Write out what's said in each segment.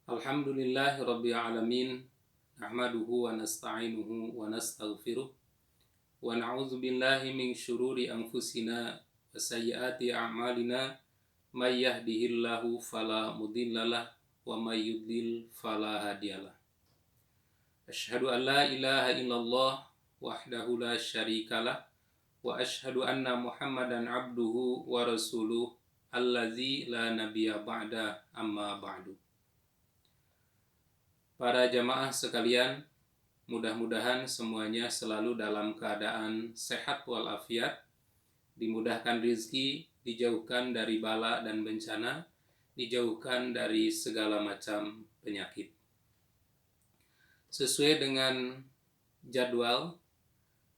Alhamdulillahi Rabbil Alamin. Nahmaduhu wa nasta'inuhu wa nastaghfiruh. Wa na'udzu billahi min syururi anfusina wa sayyiati a'malina. May yahdihillahu fala mudhillalah wa may yudlil fala hadiyalah. Asyhadu an la ilaha illallah wahdahu la syarikalah wa asyhadu anna Muhammadan abduhu wa rasuluh allazi la nabiyya ba'da amma ba'du. Para jamaah sekalian, mudah-mudahan semuanya selalu dalam keadaan sehat walafiat, dimudahkan rizki, dijauhkan dari bala dan bencana, dijauhkan dari segala macam penyakit. Sesuai dengan jadwal,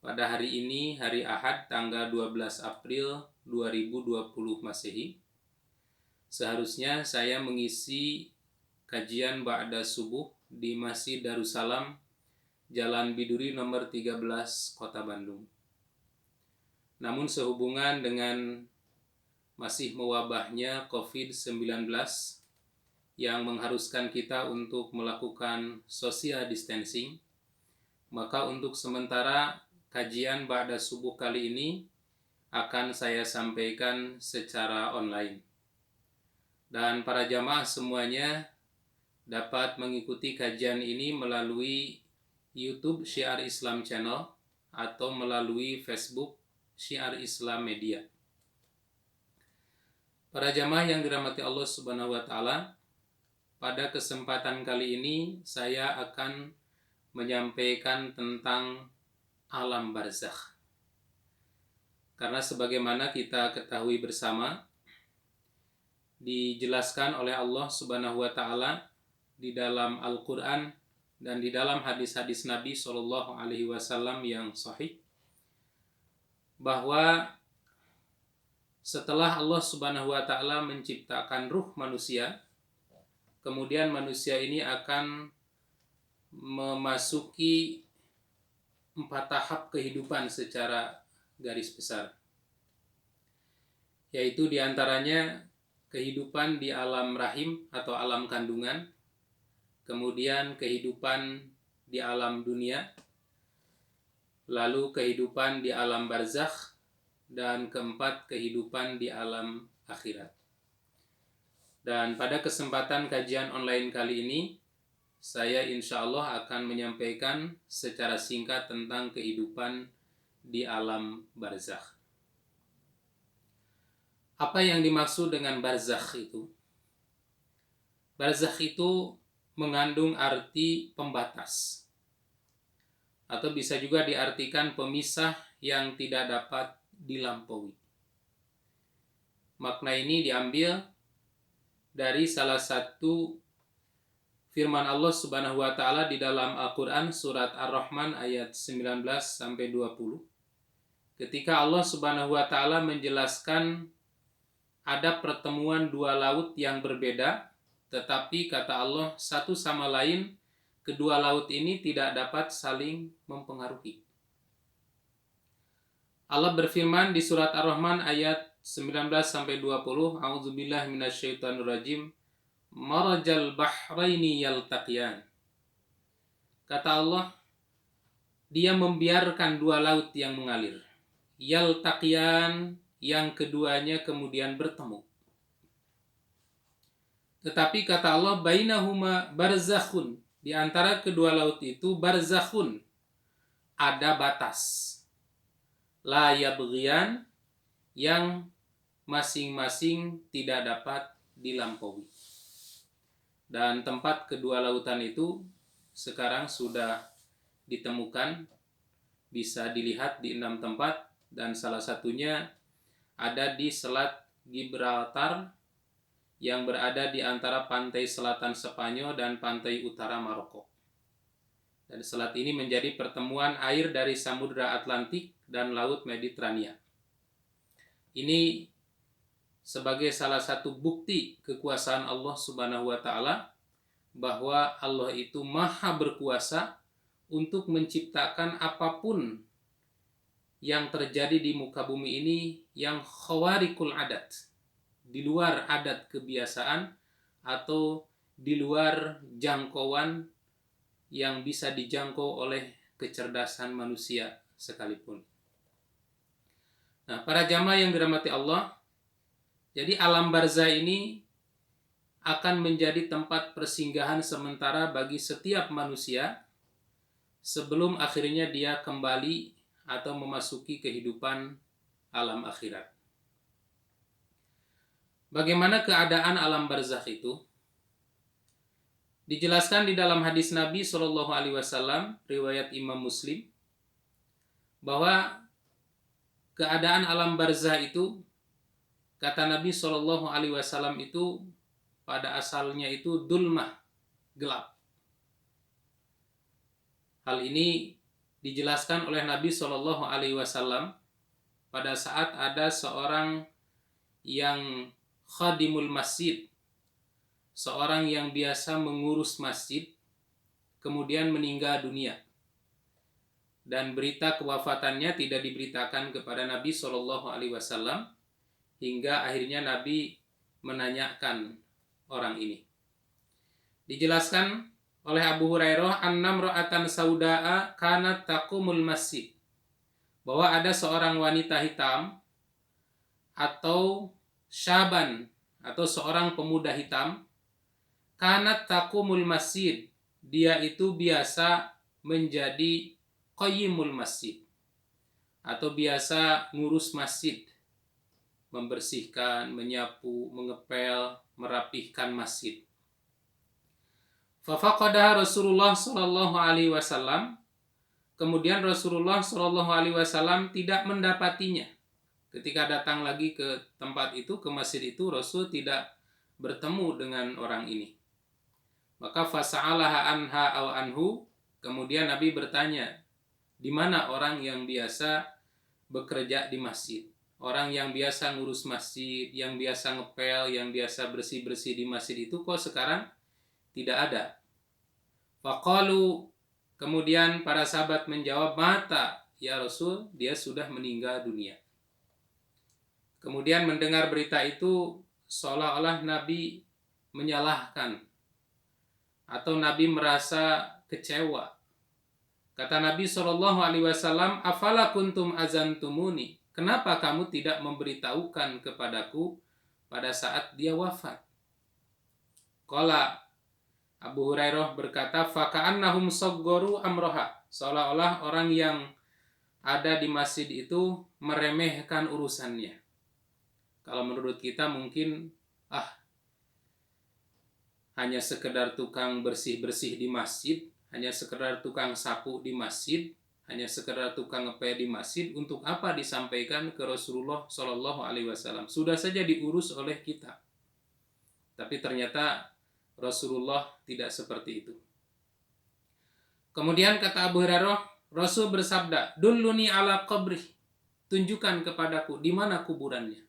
pada hari ini, hari Ahad, tanggal 12 April 2020 Masehi, seharusnya saya mengisi kajian Ba'da Subuh di Masjid Darussalam, Jalan Biduri nomor 13, Kota Bandung. Namun sehubungan dengan masih mewabahnya COVID-19 yang mengharuskan kita untuk melakukan social distancing, maka untuk sementara kajian Ba'da Subuh kali ini akan saya sampaikan secara online. Dan para jamaah semuanya dapat mengikuti kajian ini melalui YouTube Syiar Islam Channel atau melalui Facebook Syiar Islam Media. Para jamaah yang dirahmati Allah Subhanahu wa taala, pada kesempatan kali ini saya akan menyampaikan tentang alam barzakh. Karena sebagaimana kita ketahui bersama, dijelaskan oleh Allah Subhanahu wa taala di dalam Al-Quran dan di dalam hadis-hadis Nabi Shallallahu Alaihi Wasallam yang sahih, bahwa setelah Allah Subhanahu Wa Taala menciptakan ruh manusia, kemudian manusia ini akan memasuki 4 tahap kehidupan secara garis besar, yaitu diantaranya kehidupan di alam rahim atau alam kandungan, kemudian kehidupan di alam dunia, lalu kehidupan di alam barzakh, dan keempat kehidupan di alam akhirat. Dan pada kesempatan kajian online kali ini, saya insya Allah akan menyampaikan secara singkat tentang kehidupan di alam barzakh. Apa yang dimaksud dengan barzakh itu? Barzakh itu mengandung arti pembatas, atau bisa juga diartikan pemisah yang tidak dapat dilampaui. Makna ini diambil dari salah satu firman Allah Subhanahu wa taala di dalam Al-Qur'an surat Ar-Rahman ayat 19 sampai 20. Ketika Allah Subhanahu wa taala menjelaskan ada pertemuan 2 laut yang berbeda, tetapi kata Allah, satu sama lain, kedua laut ini tidak dapat saling mempengaruhi. Allah berfirman di surat Ar-Rahman ayat 19-20, A'udzubillahi minasyaitonirrajim, marajal bahraini yaltaqiyan. Kata Allah, dia membiarkan 2 laut yang mengalir. Yaltaqiyan, yang keduanya kemudian bertemu. Tetapi kata Allah, bainahuma barzakhun, di antara kedua laut itu barzakhun, ada batas. La yabghiyan, yang masing-masing tidak dapat dilampaui. Dan tempat kedua lautan itu sekarang sudah ditemukan, bisa dilihat di 6 tempat, dan salah satunya ada di Selat Gibraltar yang berada di antara pantai selatan Spanyol dan pantai utara Maroko. Dan selat ini menjadi pertemuan air dari Samudra Atlantik dan Laut Mediterania. Ini sebagai salah satu bukti kekuasaan Allah Subhanahu wa taala, bahwa Allah itu maha berkuasa untuk menciptakan apapun yang terjadi di muka bumi ini yang khawarikul adat, di luar adat kebiasaan atau di luar jangkauan yang bisa dijangkau oleh kecerdasan manusia sekalipun. Nah, para jamaah yang dirahmati Allah, jadi alam barzah ini akan menjadi tempat persinggahan sementara bagi setiap manusia sebelum akhirnya dia kembali atau memasuki kehidupan alam akhirat. Bagaimana keadaan alam barzakh itu? Dijelaskan di dalam hadis Nabi Shallallahu Alaihi Wasallam riwayat Imam Muslim bahwa keadaan alam barzah itu, kata Nabi Shallallahu Alaihi Wasallam, itu pada asalnya itu dulmah, gelap. Hal ini dijelaskan oleh Nabi Shallallahu Alaihi Wasallam pada saat ada seorang yang khadimul masjid, seorang yang biasa mengurus masjid, kemudian meninggal dunia. Dan berita kewafatannya tidak diberitakan kepada Nabi Shallallahu Alaihi Wasallam hingga akhirnya Nabi menanyakan orang ini. Dijelaskan oleh Abu Hurairah, annamra'atan sauda'a kanat taqumul masjid, bahwa ada seorang wanita hitam atau syaban atau seorang pemuda hitam, kanat taqumul masjid, dia itu biasa menjadi qayyimul masjid atau biasa ngurus masjid, membersihkan, menyapu, mengepel, merapihkan masjid. Fafaqadah Rasulullah Shallallahu Alaihi Wasallam, kemudian Rasulullah Shallallahu Alaihi Wasallam tidak mendapatinya. Ketika datang lagi ke tempat itu, ke masjid itu, Rasul tidak bertemu dengan orang ini. Maka fasa'alaha anha aw anhu, kemudian Nabi bertanya, di mana orang yang biasa bekerja di masjid? Orang yang biasa ngurus masjid, yang biasa ngepel, yang biasa bersih-bersih di masjid itu kok sekarang tidak ada? Faqalu, kemudian para sahabat menjawab, mata ya Rasul, dia sudah meninggal dunia. Kemudian mendengar berita itu, seolah-olah Nabi menyalahkan atau Nabi merasa kecewa. Kata Nabi Shallallahu Alaihi Wasallam, afala kuntum azantumuni, kenapa kamu tidak memberitahukan kepadaku pada saat dia wafat? Qala, Abu Hurairah berkata, faka'annahum saggoru amroha, seolah-olah orang yang ada di masjid itu meremehkan urusannya. Kalau menurut kita mungkin hanya sekedar tukang bersih-bersih di masjid, hanya sekedar tukang sapu di masjid, hanya sekedar tukang ngepel di masjid, untuk apa disampaikan ke Rasulullah Shallallahu Alaihi Wasallam? Sudah saja diurus oleh kita. Tapi ternyata Rasulullah tidak seperti itu. Kemudian kata Abu Hurairah, Rasul bersabda, dulluni ala qabri, tunjukkan kepadaku di mana kuburannya.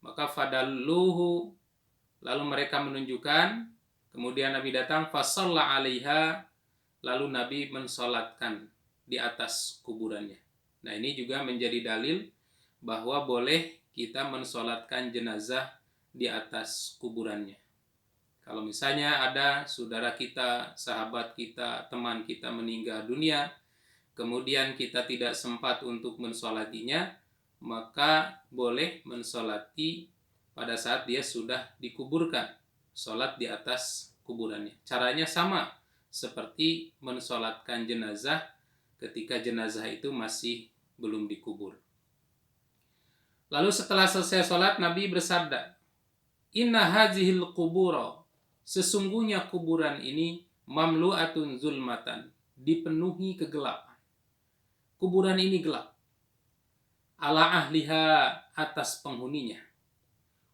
Maka fadalluhu, lalu mereka menunjukkan. Kemudian Nabi datang, fasalla alaiha, lalu Nabi mensolatkan di atas kuburannya. Nah, ini juga menjadi dalil bahwa boleh kita mensolatkan jenazah di atas kuburannya. Kalau misalnya ada saudara kita, sahabat kita, teman kita meninggal dunia, kemudian kita tidak sempat untuk mensolatinya, maka boleh mensolati pada saat dia sudah dikuburkan, sholat di atas kuburannya. Caranya sama seperti mensolatkan jenazah ketika jenazah itu masih belum dikubur. Lalu setelah selesai sholat, Nabi bersabda, inna hazihil qubura, sesungguhnya kuburan ini mamlu'atun zulmatan, dipenuhi kegelapan. Kuburan ini gelap. Ala ahliha, atas penghuninya.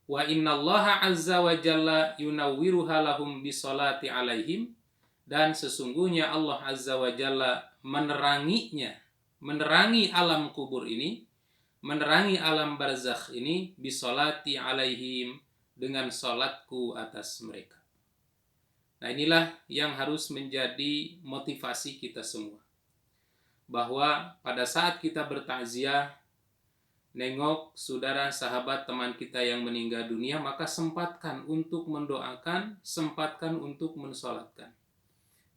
Wa innallaha azza wa jalla yunawwiruha lahum bisolati alaihim, dan sesungguhnya Allah azza wa jalla meneranginya, menerangi alam kubur ini, menerangi alam barzakh ini, bisolati alaihim, dengan salatku atas mereka. Nah, inilah yang harus menjadi motivasi kita semua, bahwa pada saat kita bertakziah, nengok saudara, sahabat, teman kita yang meninggal dunia, maka sempatkan untuk mendoakan, sempatkan untuk mensolatkan.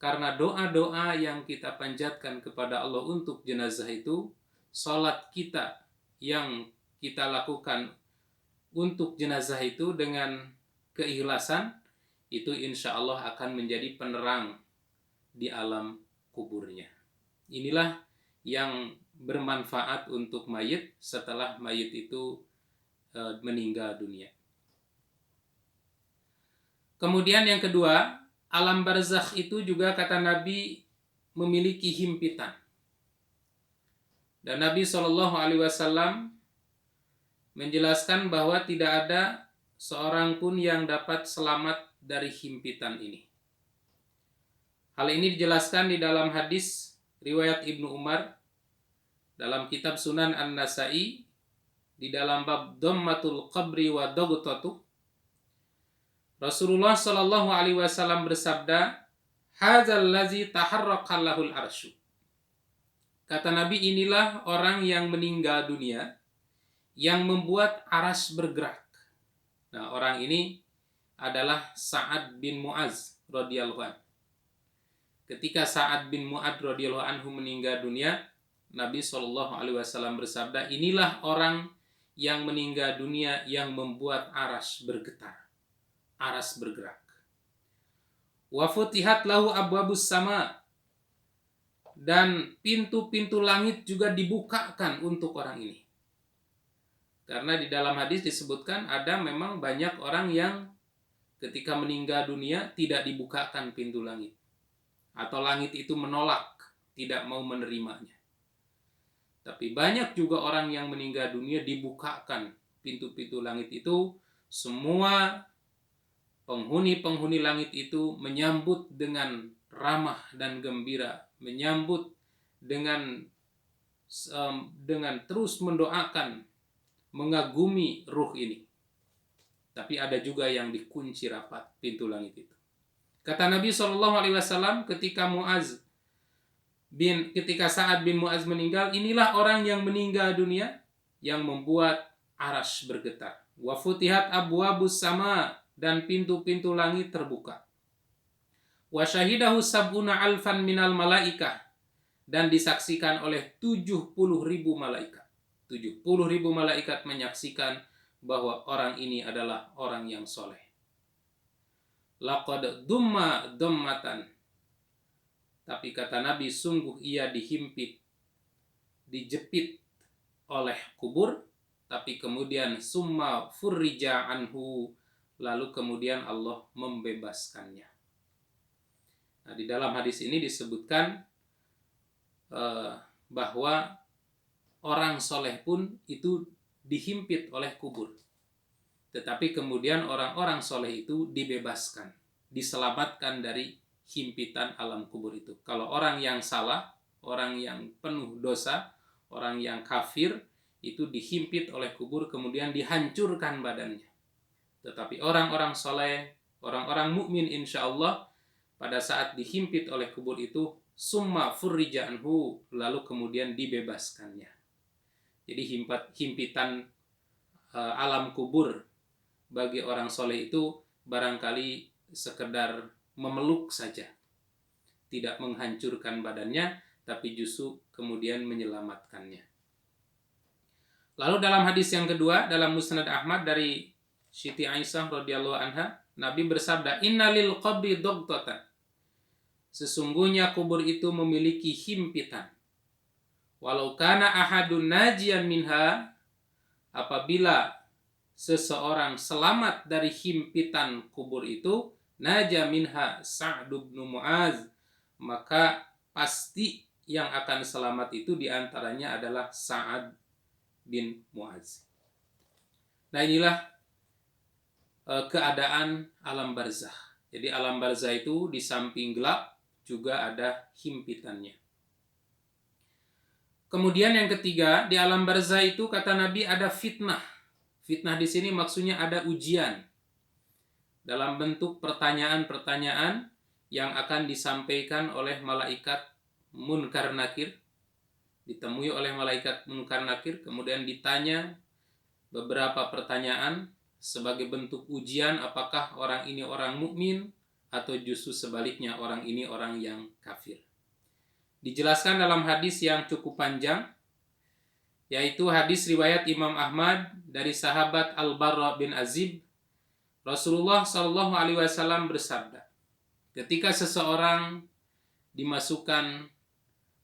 Karena doa-doa yang kita panjatkan kepada Allah untuk jenazah itu, solat kita yang kita lakukan untuk jenazah itu dengan keikhlasan, itu insya Allah akan menjadi penerang di alam kuburnya. Inilah yang bermanfaat untuk mayit setelah mayit itu meninggal dunia. Kemudian yang kedua, alam barzakh itu juga kata Nabi memiliki himpitan. Dan Nabi SAW menjelaskan bahwa tidak ada seorang pun yang dapat selamat dari himpitan ini. Hal ini dijelaskan di dalam hadis riwayat Ibnu Umar dalam kitab Sunan An-Nasa'i di dalam bab Dhammatul Qabri wa Daghtatu. Rasulullah Shallallahu Alaihi Wasallam bersabda, "Hadzal lazi taharraqa lahul arsy." Kata Nabi, inilah orang yang meninggal dunia yang membuat aras bergerak. Nah, orang ini adalah Sa'ad bin Mu'adz radhiyallahu anhu. Ketika Sa'ad bin Mu'adz radhiyallahu anhu meninggal dunia, Nabi SAW bersabda, inilah orang yang meninggal dunia yang membuat aras bergetar, aras bergerak. Wa futihat lahu abwabus sama, dan pintu-pintu langit juga dibukakan untuk orang ini. Karena di dalam hadis disebutkan ada memang banyak orang yang ketika meninggal dunia tidak dibukakan pintu langit, atau langit itu menolak, tidak mau menerimanya. Tapi banyak juga orang yang meninggal dunia dibukakan pintu-pintu langit itu. Semua penghuni-penghuni langit itu menyambut dengan ramah dan gembira, menyambut dengan terus mendoakan, mengagumi ruh ini. Tapi ada juga yang dikunci rapat pintu langit itu. Kata Nabi SAW ketika Sa'ad bin Mu'adz meninggal, inilah orang yang meninggal dunia yang membuat aras bergetar. Wa futihat abwabus sama, dan pintu-pintu langit terbuka. Wa syahidahu sab'una alfan minal malaikah, dan disaksikan oleh 70.000 malaikat. 70.000 malaikat menyaksikan bahwa orang ini adalah orang yang soleh. Laqad dumma dhammatan, tapi kata Nabi, sungguh ia dihimpit, dijepit oleh kubur, tapi kemudian summa furrija anhu, lalu kemudian Allah membebaskannya. Nah, di dalam hadis ini disebutkan bahwa orang soleh pun itu dihimpit oleh kubur. Tetapi kemudian orang-orang soleh itu dibebaskan, diselamatkan dari himpitan alam kubur itu. Kalau orang yang salah, orang yang penuh dosa, orang yang kafir, itu dihimpit oleh kubur kemudian dihancurkan badannya. Tetapi orang-orang soleh, orang-orang mukmin insya Allah, pada saat dihimpit oleh kubur itu, summa furrija anhu, lalu kemudian dibebaskannya. Jadi himpitan alam kubur bagi orang soleh itu barangkali sekedar memeluk saja, tidak menghancurkan badannya, tapi justru kemudian menyelamatkannya. Lalu dalam hadis yang kedua, dalam Musnad Ahmad dari Siti Aisyah radhiyallahu anha, Nabi bersabda, innalil qabri daghtatan, sesungguhnya kubur itu memiliki himpitan. Walau kana ahadun najian minha, apabila seseorang selamat dari himpitan kubur itu, naja minha Sa'd bin Mu'adz, maka pasti yang akan selamat itu diantaranya adalah Sa'ad bin Mu'adz. Nah, inilah keadaan alam barzakh. Jadi alam barzakh itu di samping gelap juga ada himpitannya. Kemudian yang ketiga, di alam barzakh itu kata Nabi ada fitnah. Fitnah di sini maksudnya ada ujian dalam bentuk pertanyaan-pertanyaan yang akan disampaikan oleh malaikat Munkar Nakir ditemui oleh malaikat Munkar Nakir, kemudian ditanya beberapa pertanyaan sebagai bentuk ujian apakah orang ini orang mukmin atau justru sebaliknya orang ini orang yang kafir. Dijelaskan dalam hadis yang cukup panjang, yaitu hadis riwayat Imam Ahmad dari sahabat Al-Barra bin Azib. Rasulullah Shallallahu Alaihi Wasallam bersabda, ketika seseorang dimasukkan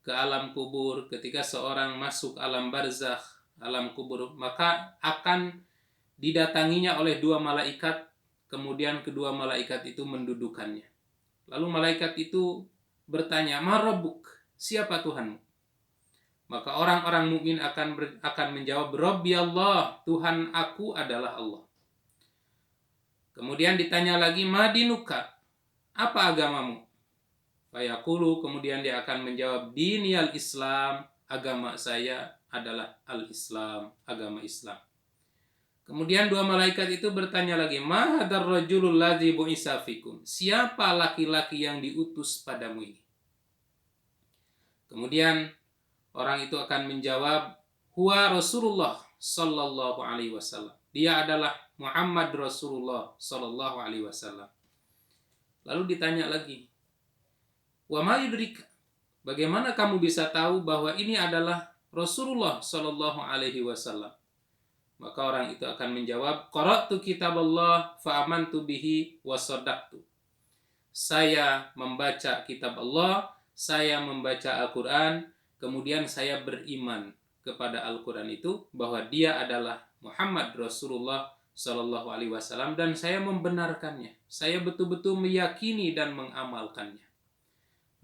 ke alam kubur, ketika seorang masuk alam barzakh, alam kubur, maka akan didatanginya oleh dua malaikat, kemudian kedua malaikat itu mendudukannya. Lalu malaikat itu bertanya, "Ma Rabbuk?" Siapa Tuhanmu? Maka orang-orang mukmin akan menjawab, "Rabbi Allah," Tuhan aku adalah Allah. Kemudian ditanya lagi, "Madinuka?" Apa agamamu? Fayaqulu, kemudian dia akan menjawab, "Dini al-Islam," agama saya adalah al-Islam, agama Islam. Kemudian dua malaikat itu bertanya lagi, "Ma hadzal rajulul ladzi bu'itsa fikum?" Siapa laki-laki yang diutus padamu ini? Kemudian orang itu akan menjawab, "Huwa Rasulullah sallallahu alaihi wasallam." Dia adalah Muhammad Rasulullah sallallahu alaihi wasallam. Lalu ditanya lagi, "Wa ma yudrika?" Bagaimana kamu bisa tahu bahwa ini adalah Rasulullah sallallahu alaihi wasallam? Maka orang itu akan menjawab, "Qara'tu kitaballah fa amantu bihi wa shaddaqtu." Saya membaca kitab Allah, saya membaca Al-Qur'an, kemudian saya beriman kepada Al-Qur'an itu bahwa dia adalah Muhammad Rasulullah Sallallahu Alaihi Wasallam, dan saya membenarkannya. Saya betul-betul meyakini dan mengamalkannya.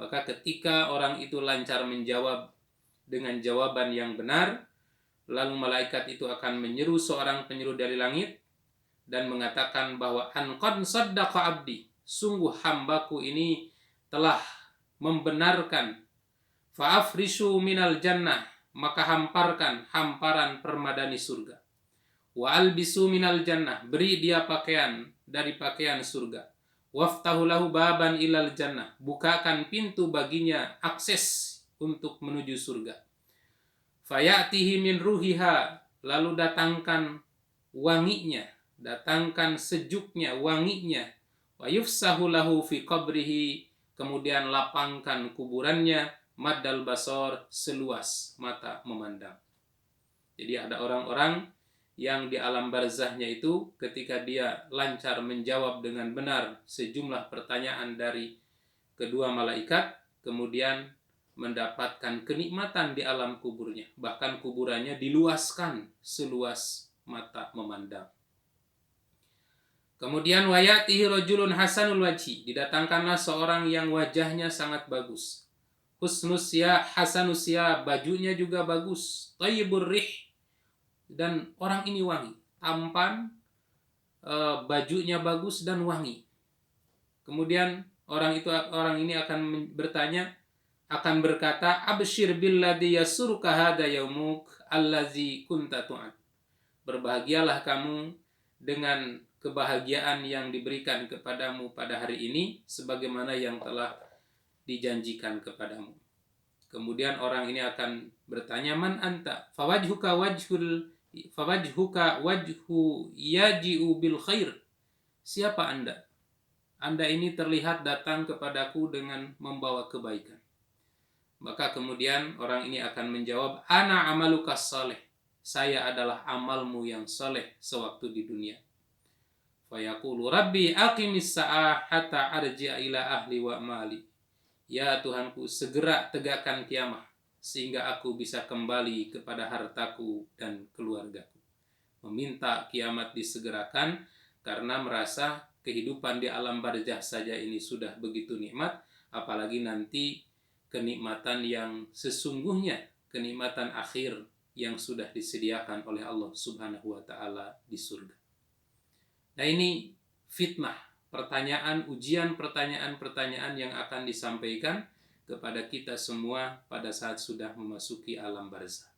Maka ketika orang itu lancar menjawab dengan jawaban yang benar, lalu malaikat itu akan menyeru seorang penyeru dari langit dan mengatakan bahwa "An qad saddaqa abdi," sungguh hambaku ini telah membenarkan. "Fa'afrishu minal jannah," maka hamparkan hamparan permadani surga. "Wa albisu minal jannah," beri dia pakaian dari pakaian surga. "Waftahu lahu baban ilal jannah," bukakan pintu baginya akses untuk menuju surga. "Fayatihi min ruhiha," lalu datangkan wanginya, datangkan sejuknya, wanginya. "Wa yufsahu lahu fi qabrihi," kemudian lapangkan kuburannya. "Maddal basor," seluas mata memandang. Jadi ada orang-orang yang di alam barzahnya itu ketika dia lancar menjawab dengan benar sejumlah pertanyaan dari kedua malaikat, kemudian mendapatkan kenikmatan di alam kuburnya. Bahkan kuburannya diluaskan seluas mata memandang. Kemudian wayatihi rajulun hasanul wajhi, didatangkanlah seorang yang wajahnya sangat bagus. Husnusya hasanusya, bajunya juga bagus. Thayyibur rih, dan orang ini wangi, tampan, bajunya bagus dan wangi. Kemudian orang ini akan bertanya, akan berkata, "Abshir billadzi yasurruka hadza yaumuk allazi kunta tu'ad." Berbahagialah kamu dengan kebahagiaan yang diberikan kepadamu pada hari ini sebagaimana yang telah dijanjikan kepadamu. Kemudian orang ini akan bertanya, "Man anta?" Fawajhuka wajhu yaji'u bil khair. Siapa Anda? Anda ini terlihat datang kepadaku dengan membawa kebaikan. Maka kemudian orang ini akan menjawab, "Ana amalukas saleh." Saya adalah amalmu yang saleh sewaktu di dunia. Fayaqulu, "Rabbi aqimis sa'ah hatta arji'a ila ahli wa mali." Ya Tuhanku, segera tegakkan kiamat sehingga aku bisa kembali kepada hartaku dan keluargaku. Meminta kiamat disegerakan karena merasa kehidupan di alam barzah saja ini sudah begitu nikmat, apalagi nanti kenikmatan yang sesungguhnya, kenikmatan akhir yang sudah disediakan oleh Allah Subhanahu wa taala di surga. Nah, ini fitnah, pertanyaan, ujian pertanyaan-pertanyaan yang akan disampaikan kepada kita semua pada saat sudah memasuki alam barzah.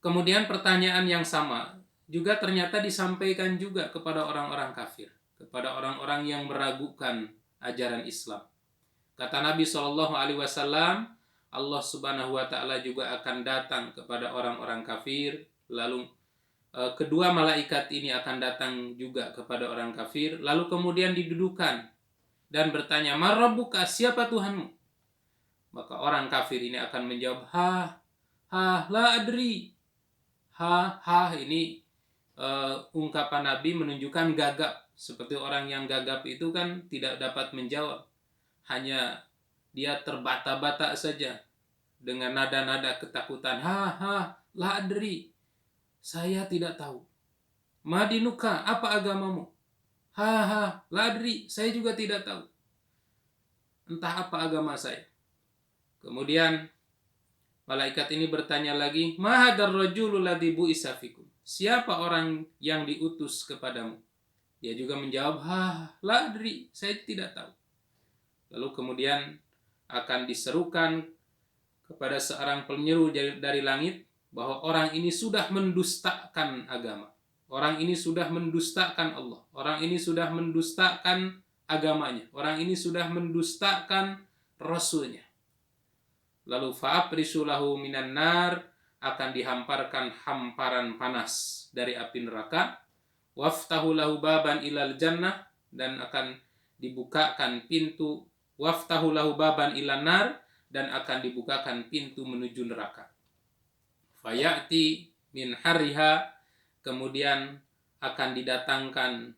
Kemudian pertanyaan yang sama juga ternyata disampaikan juga kepada orang-orang kafir, kepada orang-orang yang meragukan ajaran Islam. Kata Nabi SAW, Allah Subhanahu wa taala juga akan datang kepada orang-orang kafir, lalu kedua malaikat ini akan datang juga kepada orang kafir, lalu kemudian didudukan dan bertanya, "Man rabbuka?" Siapa Tuhanmu? Maka orang kafir ini akan menjawab, la adri. Ini ungkapan Nabi menunjukkan gagap. Seperti orang yang gagap itu kan tidak dapat menjawab. Hanya dia terbata-bata saja dengan nada-nada ketakutan. La adri. Saya tidak tahu. Madinuka, apa agamamu? La adri. Saya juga tidak tahu. Entah apa agama saya. Kemudian malaikat ini bertanya lagi, "Ma hadzal rajulu ladzi bu'itsa fikum?" Siapa orang yang diutus kepadamu? Dia juga menjawab, la adri, saya tidak tahu. Lalu kemudian akan diserukan kepada seorang penyeru dari langit bahwa orang ini sudah mendustakan agama. Orang ini sudah mendustakan Allah. Orang ini sudah mendustakan agamanya. Orang ini sudah mendustakan Rasulnya. Lalu fa'aprisulahu minan nar, akan dihamparkan hamparan panas dari api neraka. Waftahu lahu baban ilal jannah, dan akan dibukakan pintu. Waftahu lahu baban ilan nar, dan akan dibukakan pintu menuju neraka. Fayati min hariha, kemudian akan didatangkan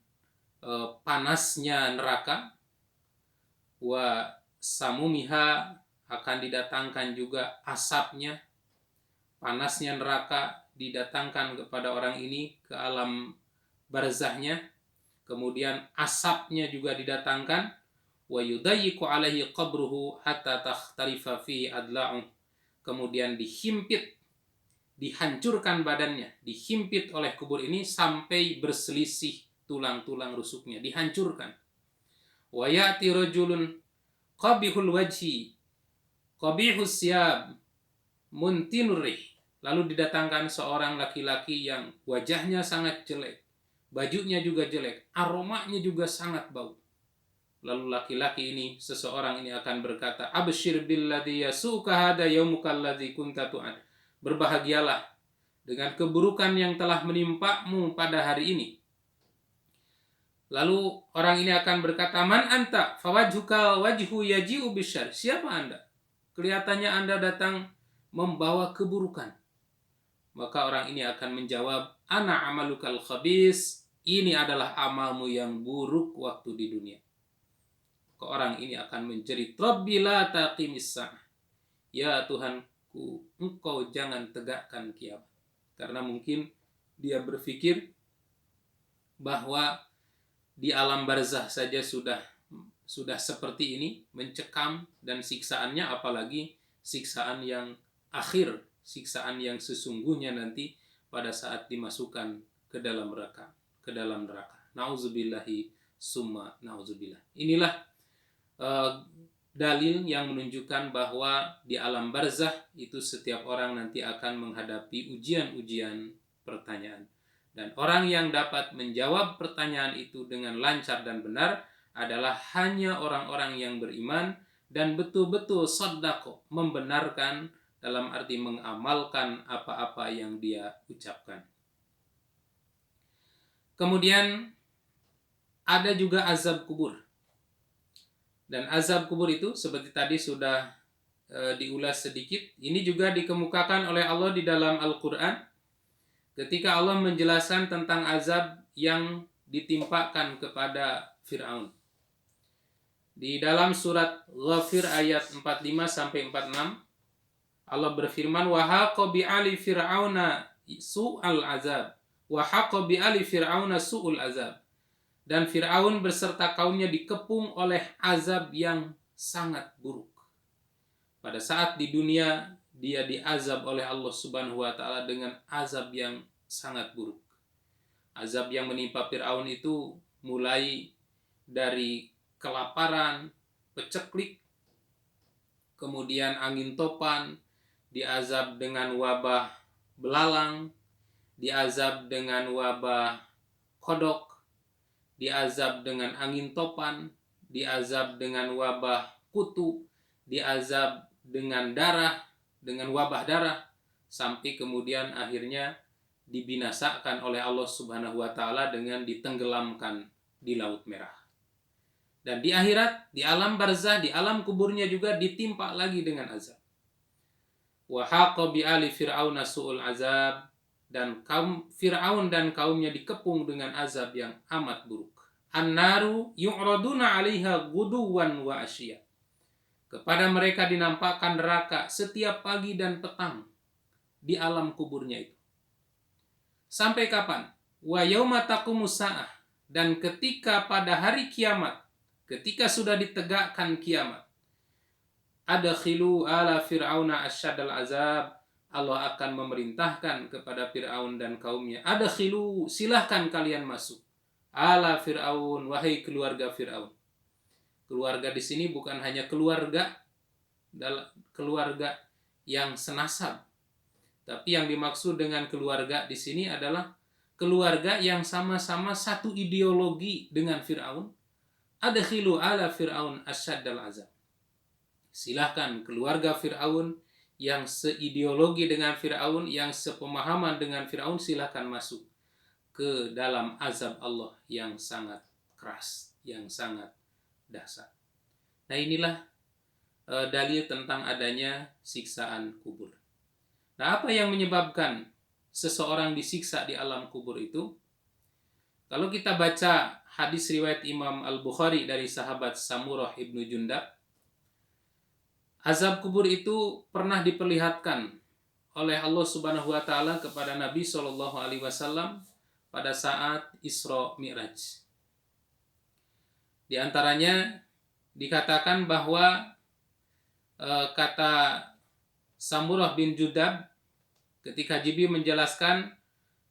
panasnya neraka. Wa samumiha, akan didatangkan juga asapnya. Panasnya neraka didatangkan kepada orang ini ke alam barzahnya. Kemudian asapnya juga didatangkan. Wa yudayyiqu alaihi qabruhu hatta takhtarifa fi adla'u. Kemudian dihimpit, dihancurkan badannya, dihimpit oleh kubur ini sampai berselisih tulang-tulang rusuknya, dihancurkan. Wa ya'ti rajulun qabihul wajhi qabihus siyab muntinur rih. Lalu didatangkan seorang laki-laki yang wajahnya sangat jelek, bajunya juga jelek, aromanya juga sangat bau. Lalu laki-laki ini, seseorang ini akan berkata, "Abshir billadzi yasuka hada yaumukal ladzi kunta tu'ad." Berbahagialah dengan keburukan yang telah menimpamu pada hari ini. Lalu orang ini akan berkata, "Man anta?" Fawajhuka wajhu yaji'u bisyarr. Siapa Anda? Kelihatannya Anda datang membawa keburukan. Maka orang ini akan menjawab, "Ana amalukal khabis." Ini adalah amalmu yang buruk waktu di dunia. Maka orang ini akan menjerit, "Rabbi la taqimis sa'ah." Ya Tuhanku, Engkau jangan tegakkan kiamat. Karena mungkin dia berpikir bahwa di alam barzah saja sudah seperti ini, mencekam, dan siksaannya apalagi siksaan yang akhir, siksaan yang sesungguhnya nanti pada saat dimasukkan ke dalam neraka. Nauzubillahi summa nauzubillah. Inilah dalil yang menunjukkan bahwa di alam barzah itu setiap orang nanti akan menghadapi ujian-ujian pertanyaan. Dan orang yang dapat menjawab pertanyaan itu dengan lancar dan benar adalah hanya orang-orang yang beriman dan betul-betul shadaqah, membenarkan dalam arti mengamalkan apa-apa yang dia ucapkan. Kemudian ada juga azab kubur. Dan azab kubur itu seperti tadi sudah diulas sedikit. Ini juga dikemukakan oleh Allah di dalam Al-Quran ketika Allah menjelaskan tentang azab yang ditimpakan kepada Fir'aun. Di dalam surat Ghafir ayat 45-46 Allah berfirman, "Wa haqa bi ali fir'auna su'al azab wa haqa bi ali fir'auna su'ul azab." Dan Fir'aun beserta kaumnya dikepung oleh azab yang sangat buruk. Pada saat di dunia dia diazab oleh Allah Subhanahu wa taala dengan azab yang sangat buruk. Azab yang menimpa Fir'aun itu mulai dari kelaparan, peceklik, kemudian angin topan, diazab dengan wabah belalang, diazab dengan wabah kodok, diazab dengan angin topan, diazab dengan wabah kutu, diazab dengan darah, dengan wabah darah, sampai kemudian akhirnya dibinasakan oleh Allah Subhanahu wa taala dengan ditenggelamkan di Laut Merah. Dan di akhirat, di alam barzah, di alam kuburnya juga ditimpa lagi dengan azab. Wa haqa bi ali fir'auna su'ul azab, dan kaum Fir'aun dan kaumnya dikepung dengan azab yang amat buruk. An-naru yu'raduna 'alaiha ghuduwan wa asyiya. Kepada mereka dinampakkan neraka setiap pagi dan petang di alam kuburnya itu. Sampai kapan? Wa yauma taqumus sa'ah, dan ketika pada hari kiamat, ketika sudah ditegakkan kiamat, adkhilu ala fir'auna asyadal azab, Allah akan memerintahkan kepada Fir'aun dan kaumnya, adkhilu, silahkan kalian masuk, ala Fir'aun, wahai keluarga Fir'aun. Keluarga di sini bukan hanya keluarga yang senasab, tapi yang dimaksud dengan keluarga di sini adalah keluarga yang sama-sama satu ideologi dengan Fir'aun. Adkhilu ala Fir'aun asyadal azab. Silahkan keluarga Fir'aun yang seideologi dengan Fir'aun, yang sepemahaman dengan Fir'aun, silahkan masuk ke dalam azab Allah yang sangat keras, yang sangat dahsyat. Nah, inilah dalil tentang adanya siksaan kubur. Nah, apa yang menyebabkan seseorang disiksa di alam kubur itu? Kalau kita baca hadis riwayat Imam Al-Bukhari dari sahabat Samurah ibnu Jundab, azab kubur itu pernah diperlihatkan oleh Allah Subhanahu wa taala kepada Nabi Shallallahu alaihi wasallam pada saat Isra Mi'raj. Di antaranya dikatakan bahwa kata Samurah bin Jundab ketika Jibril menjelaskan,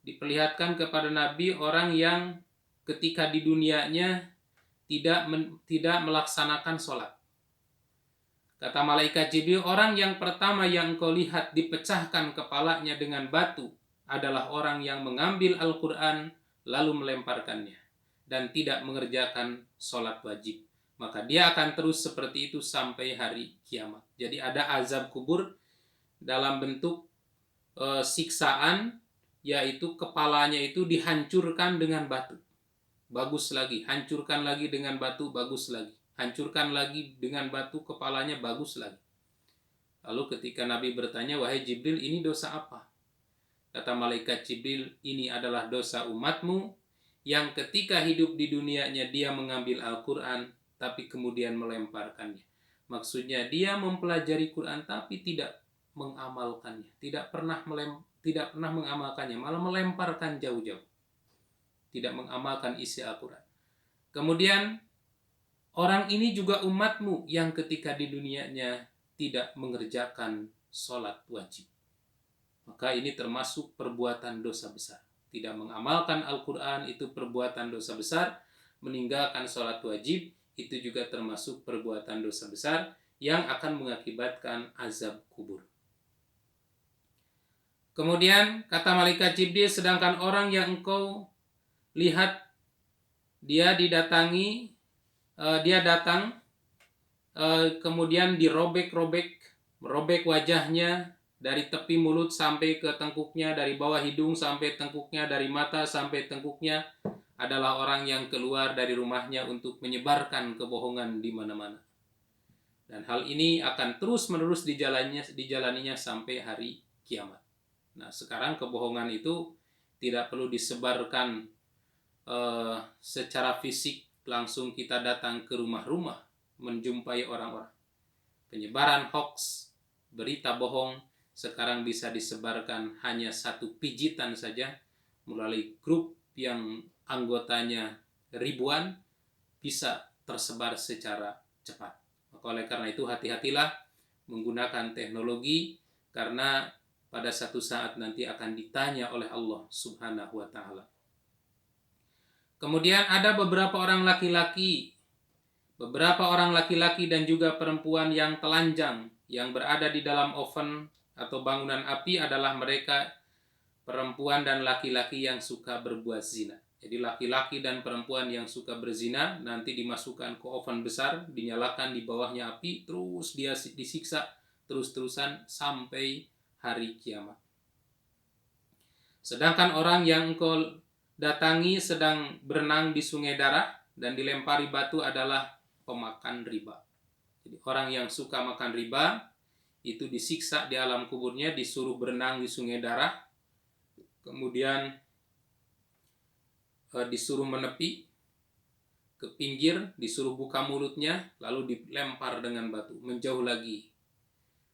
diperlihatkan kepada Nabi orang yang ketika di dunianya tidak melaksanakan sholat. Kata malaikat Jibril, orang yang pertama yang kau lihat dipecahkan kepalanya dengan batu adalah orang yang mengambil Al-Quran lalu melemparkannya dan tidak mengerjakan sholat wajib. Maka dia akan terus seperti itu sampai hari kiamat. Jadi ada azab kubur dalam bentuk siksaan, yaitu kepalanya itu dihancurkan dengan batu. Bagus lagi, hancurkan lagi dengan batu, bagus lagi. Hancurkan lagi dengan batu, kepalanya bagus lagi. Lalu ketika Nabi bertanya, wahai Jibril, ini dosa apa? Kata malaikat Jibril, ini adalah dosa umatmu yang ketika hidup di dunianya dia mengambil Al-Quran tapi kemudian melemparkannya. Maksudnya dia mempelajari Quran tapi tidak mengamalkannya, tidak pernah mengamalkannya, malah melemparkan jauh-jauh, tidak mengamalkan isi Al-Quran. Kemudian orang ini juga umatmu yang ketika di dunianya tidak mengerjakan sholat wajib. Maka ini termasuk perbuatan dosa besar. Tidak mengamalkan Al-Quran itu perbuatan dosa besar. Meninggalkan sholat wajib itu juga termasuk perbuatan dosa besar yang akan mengakibatkan azab kubur. Kemudian kata malaikat Jibril, sedangkan orang yang engkau lihat dia datang kemudian merobek wajahnya dari tepi mulut sampai ke tengkuknya, dari bawah hidung sampai tengkuknya, dari mata sampai tengkuknya, adalah orang yang keluar dari rumahnya untuk menyebarkan kebohongan di mana-mana. Dan hal ini akan terus-menerus dijalaninya sampai hari kiamat. Nah, sekarang kebohongan itu tidak perlu disebarkan secara fisik, langsung kita datang ke rumah-rumah menjumpai orang-orang. Penyebaran hoax, berita bohong sekarang bisa disebarkan hanya satu pijitan saja melalui grup yang anggotanya ribuan, bisa tersebar secara cepat. Maka oleh karena itu hati-hatilah menggunakan teknologi, karena pada satu saat nanti akan ditanya oleh Allah Subhanahu wa taala. Kemudian ada beberapa orang laki-laki dan juga perempuan yang telanjang yang berada di dalam oven atau bangunan api adalah mereka perempuan dan laki-laki yang suka berbuat zina. Jadi laki-laki dan perempuan yang suka berzina nanti dimasukkan ke oven besar, dinyalakan di bawahnya api, terus dia disiksa terus-terusan sampai hari kiamat. Sedangkan orang yang engkau datangi sedang berenang di sungai darah dan dilempari batu adalah pemakan riba. Jadi orang yang suka makan riba itu disiksa di alam kuburnya, disuruh berenang di sungai darah, kemudian disuruh menepi ke pinggir, disuruh buka mulutnya, lalu dilempar dengan batu menjauh lagi.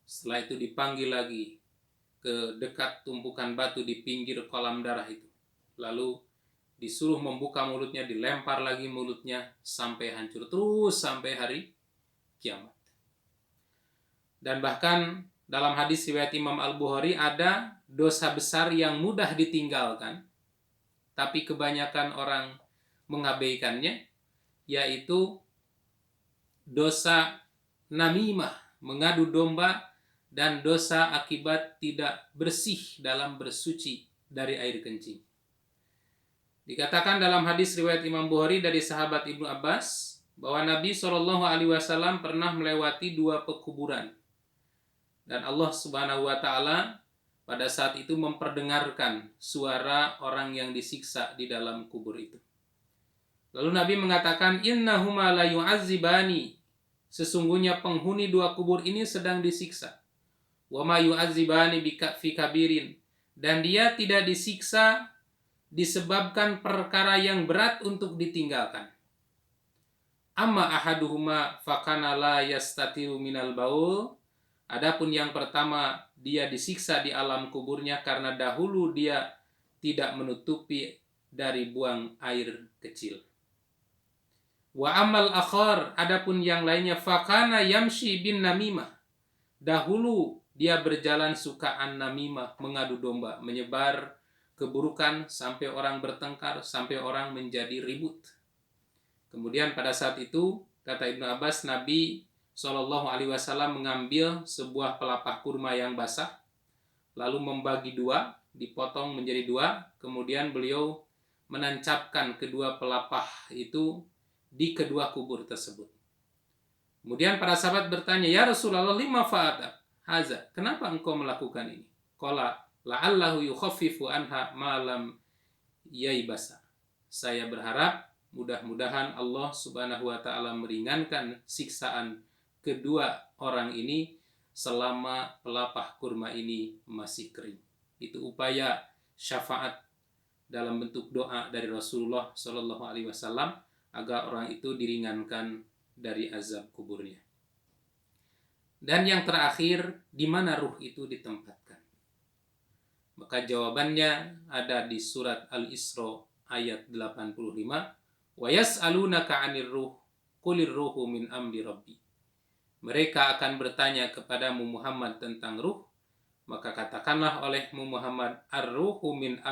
Setelah itu dipanggil lagi ke dekat tumpukan batu di pinggir kolam darah itu, lalu disuruh membuka mulutnya, dilempar lagi mulutnya sampai hancur, terus sampai hari kiamat. Dan bahkan dalam hadis riwayat Imam Al-Bukhari ada dosa besar yang mudah ditinggalkan tapi kebanyakan orang mengabaikannya, yaitu dosa namimah, mengadu domba, dan dosa akibat tidak bersih dalam bersuci dari air kencing. Dikatakan dalam hadis riwayat Imam Bukhari dari sahabat Ibnu Abbas bahwa Nabi SAW pernah melewati 2 pekuburan, dan Allah Subhanahu wa Ta'ala pada saat itu memperdengarkan suara orang yang disiksa di dalam kubur itu. Lalu Nabi mengatakan, innahuma la yu'azzibani, sesungguhnya penghuni 2 kubur ini sedang disiksa. Wa ma yu'azzibani fi kabirin, dan dia tidak disiksa disebabkan perkara yang berat untuk ditinggalkan. Amma ahaduhuma fakana la yastatiru minal baul, adapun yang pertama dia disiksa di alam kuburnya karena dahulu dia tidak menutupi dari buang air kecil. Wa amal akhar, adapun yang lainnya fakana yamshi bin namimah, dahulu dia berjalan sukaan namimah, mengadu domba, menyebar keburukan sampai orang bertengkar, sampai orang menjadi ribut. Kemudian pada saat itu kata Ibnu Abbas, Nabi SAW mengambil sebuah pelepah kurma yang basah, lalu membagi 2, dipotong menjadi 2, kemudian beliau menancapkan kedua pelepah itu di kedua kubur tersebut. Kemudian para sahabat bertanya, ya Rasulullah, lima fa'ata haza, kenapa engkau melakukan ini? Qala la'allahu yukhaffifu anha malam yaibasa. Saya berharap mudah-mudahan Allah Subhanahu wa Ta'ala meringankan siksaan kedua orang ini selama pelepah kurma ini masih kering. Itu upaya syafaat dalam bentuk doa dari Rasulullah Shallallahu Alaihi Wasallam agar orang itu diringankan dari azab kuburnya. Dan yang terakhir, di mana ruh itu ditempatkan? Maka jawabannya ada di surat Al-Isra ayat 85. Wa yas'alunaka 'anir ruh, qulir ruhu min amri rabbi. Mereka akan bertanya kepadamu Muhammad tentang ruh, maka katakanlah olehmu Muhammad, ar-ruhu min